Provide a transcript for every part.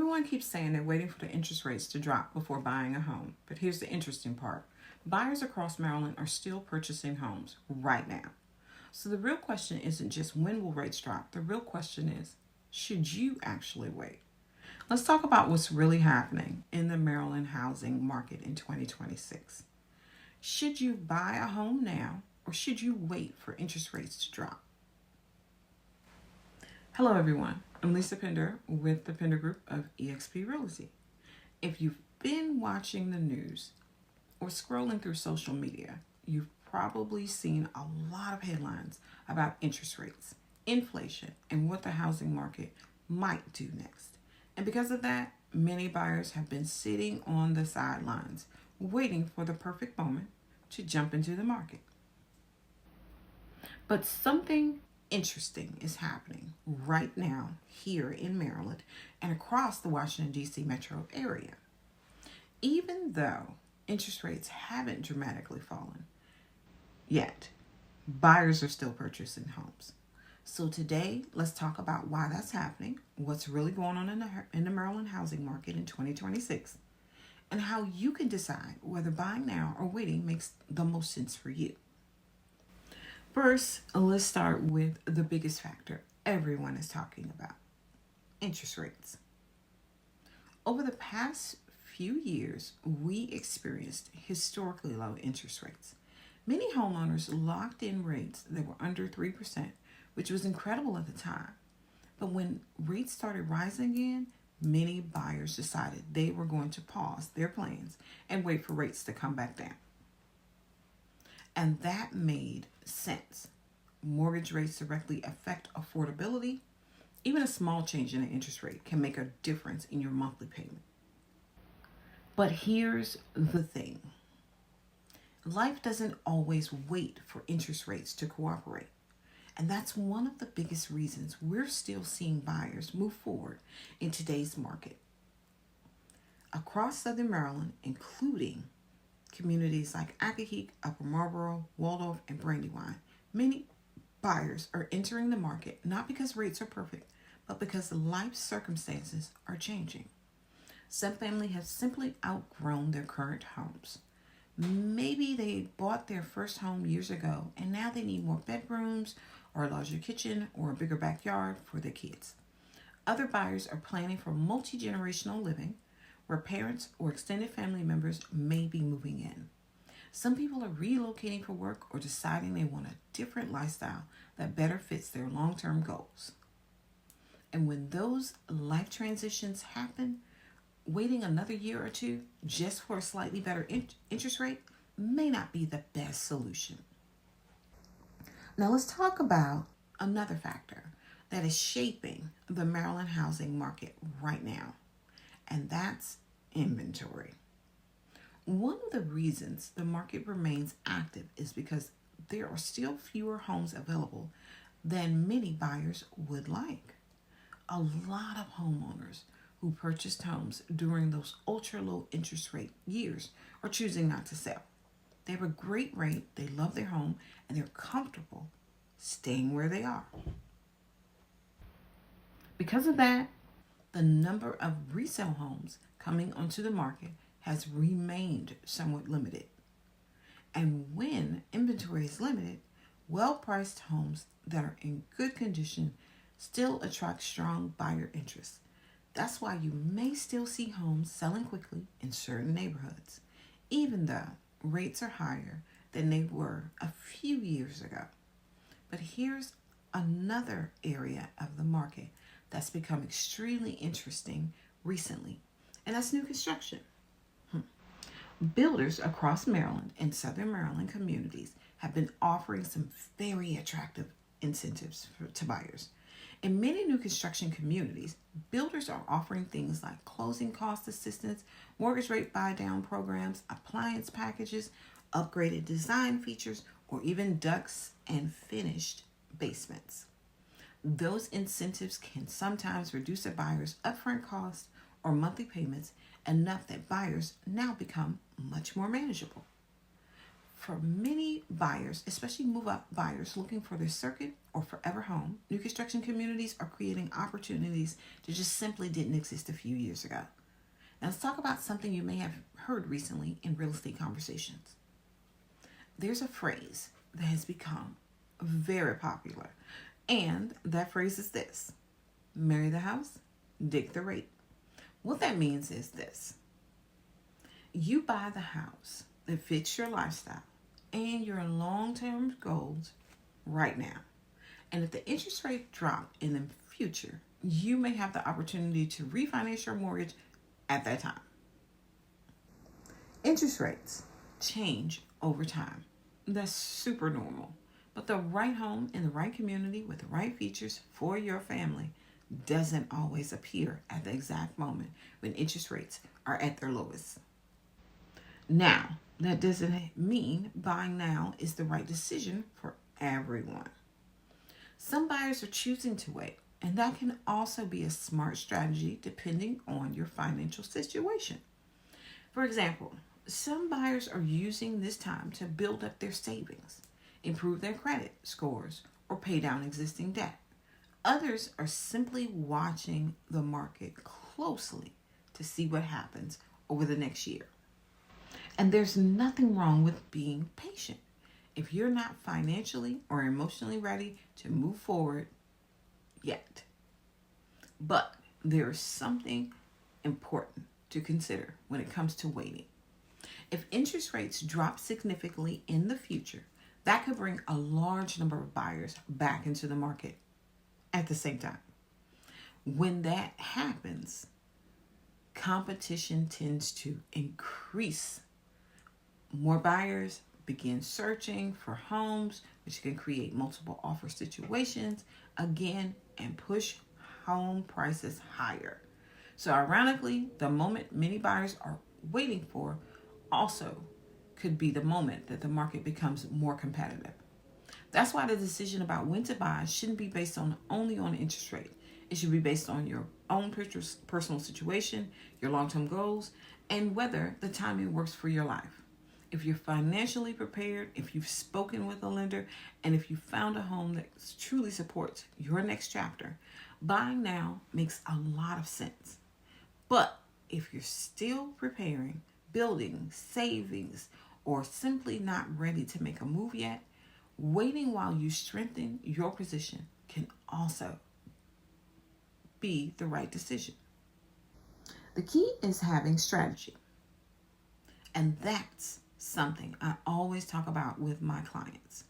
Everyone keeps saying they're waiting for the interest rates to drop before buying a home. But here's the interesting part. Buyers across Maryland are still purchasing homes right now. So the real question isn't just when will rates drop. The real question is, should you actually wait? Let's talk about what's really happening in the Maryland housing market in 2026. Should you buy a home now or should you wait for interest rates to drop? Hello everyone, I'm Lisa Pinder with the Pinder Group of eXp Realty. If you've been watching the news or scrolling through social media, you've probably seen a lot of headlines about interest rates, inflation, and what the housing market might do next. And because of that, many buyers have been sitting on the sidelines, waiting for the perfect moment to jump into the market. But something interesting is happening right now here in Maryland and across the Washington, D.C. metro area. Even though interest rates haven't dramatically fallen yet, buyers are still purchasing homes. So today, let's talk about why that's happening, what's really going on in the Maryland housing market in 2026, and how you can decide whether buying now or waiting makes the most sense for you. First, let's start with the biggest factor everyone is talking about, interest rates. Over the past few years, we experienced historically low interest rates. Many homeowners locked in rates that were under 3%, which was incredible at the time. But when rates started rising again, many buyers decided they were going to pause their plans and wait for rates to come back down. And that made sense. Mortgage rates directly affect affordability. Even a small change in the interest rate can make a difference in your monthly payment. But here's the thing. Life doesn't always wait for interest rates to cooperate. And that's one of the biggest reasons we're still seeing buyers move forward in today's market. Across Southern Maryland, including communities like Accokeek, Upper Marlboro, Waldorf, and Brandywine, many buyers are entering the market not because rates are perfect, but because life circumstances are changing. Some families have simply outgrown their current homes. Maybe they bought their first home years ago and now they need more bedrooms or a larger kitchen or a bigger backyard for their kids. Other buyers are planning for multi-generational living where parents or extended family members may be moving in. Some people are relocating for work or deciding they want a different lifestyle that better fits their long-term goals. And when those life transitions happen, waiting another year or two just for a slightly better interest rate may not be the best solution. Now let's talk about another factor that is shaping the Maryland housing market right now, and that's inventory. One of the reasons the market remains active is because there are still fewer homes available than many buyers would like. A lot of homeowners who purchased homes during those ultra low interest rate years are choosing not to sell. They have a great rate, they love their home, and they're comfortable staying where they are. Because of that, the number of resale homes coming onto the market has remained somewhat limited. And when inventory is limited, well-priced homes that are in good condition still attract strong buyer interest. That's why you may still see homes selling quickly in certain neighborhoods, even though rates are higher than they were a few years ago. But here's another area of the market that's become extremely interesting recently, and that's new construction. Builders across Maryland and Southern Maryland communities have been offering some very attractive incentives to buyers. In many new construction communities, builders are offering things like closing cost assistance, mortgage rate buy-down programs, appliance packages, upgraded design features, or even ducts and finished basements. Those incentives can sometimes reduce a buyer's upfront costs or monthly payments enough that buyers now become much more manageable. for many buyers, especially move-up buyers looking for their second or forever home, new construction communities are creating opportunities that just simply didn't exist a few years ago. Now let's talk about something you may have heard recently in real estate conversations. There's a phrase that has become very popular, and that phrase is this: marry the house, dig the rate. What that means is this: you buy the house that fits your lifestyle and your long-term goals right now. And if the interest rate dropped in the future, you may have the opportunity to refinance your mortgage at that time. Interest rates change over time. That's super normal. But the right home in the right community with the right features for your family doesn't always appear at the exact moment when interest rates are at their lowest. Now, that doesn't mean buying now is the right decision for everyone. Some buyers are choosing to wait, and that can also be a smart strategy depending on your financial situation. For example, some buyers are using this time to build up their savings, improve their credit scores, or pay down existing debt. Others are simply watching the market closely to see what happens over the next year. And there's nothing wrong with being patient. If you're not financially or emotionally ready to move forward yet. But there is something important to consider when it comes to waiting. If interest rates drop significantly in the future, that could bring a large number of buyers back into the market at the same time. When that happens, competition tends to increase. More buyers begin searching for homes, which can create multiple offer situations again and push home prices higher. So ironically, the moment many buyers are waiting for also could be the moment that the market becomes more competitive. That's why the decision about when to buy shouldn't be based only on interest rate. It should be based on your own personal situation, your long-term goals, and whether the timing works for your life. If you're financially prepared, if you've spoken with a lender, and if you found a home that truly supports your next chapter, buying now makes a lot of sense. But if you're still preparing, building, savings, or simply not ready to make a move yet, waiting while you strengthen your position can also be the right decision. The key is having strategy. And that's something I always talk about with my clients.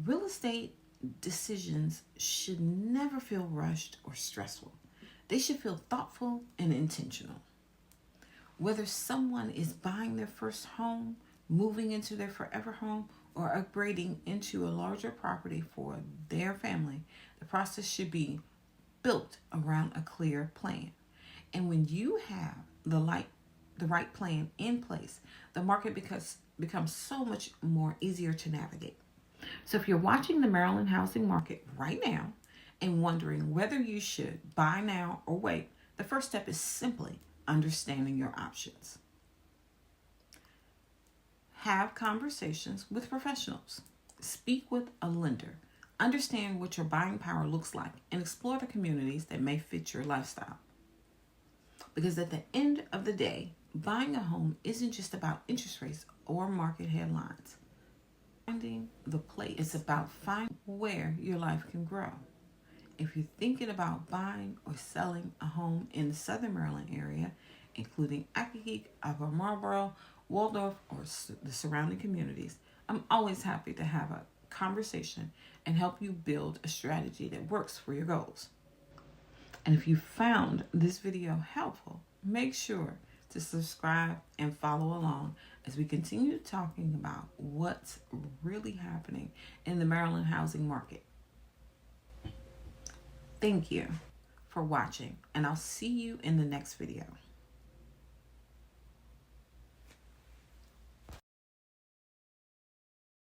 Real estate decisions should never feel rushed or stressful. They should feel thoughtful and intentional. Whether someone is buying their first home, moving into their forever home, or upgrading into a larger property for their family, the process should be built around a clear plan. And when you have the right plan in place, the market becomes so much more easier to navigate. So if you're watching the Maryland housing market right now and wondering whether you should buy now or wait, the first step is simply understanding your options. Have conversations with professionals. Speak with a lender. Understand what your buying power looks like and explore the communities that may fit your lifestyle. Because at the end of the day, buying a home isn't just about interest rates or market headlines. Finding the place is about finding where your life can grow. If you're thinking about buying or selling a home in the Southern Maryland area, including Accokeek, Upper Marlboro, Waldorf, or the surrounding communities, I'm always happy to have a conversation and help you build a strategy that works for your goals. And if you found this video helpful, make sure to subscribe and follow along as we continue talking about what's really happening in the Maryland housing market. Thank you for watching, and I'll see you in the next video.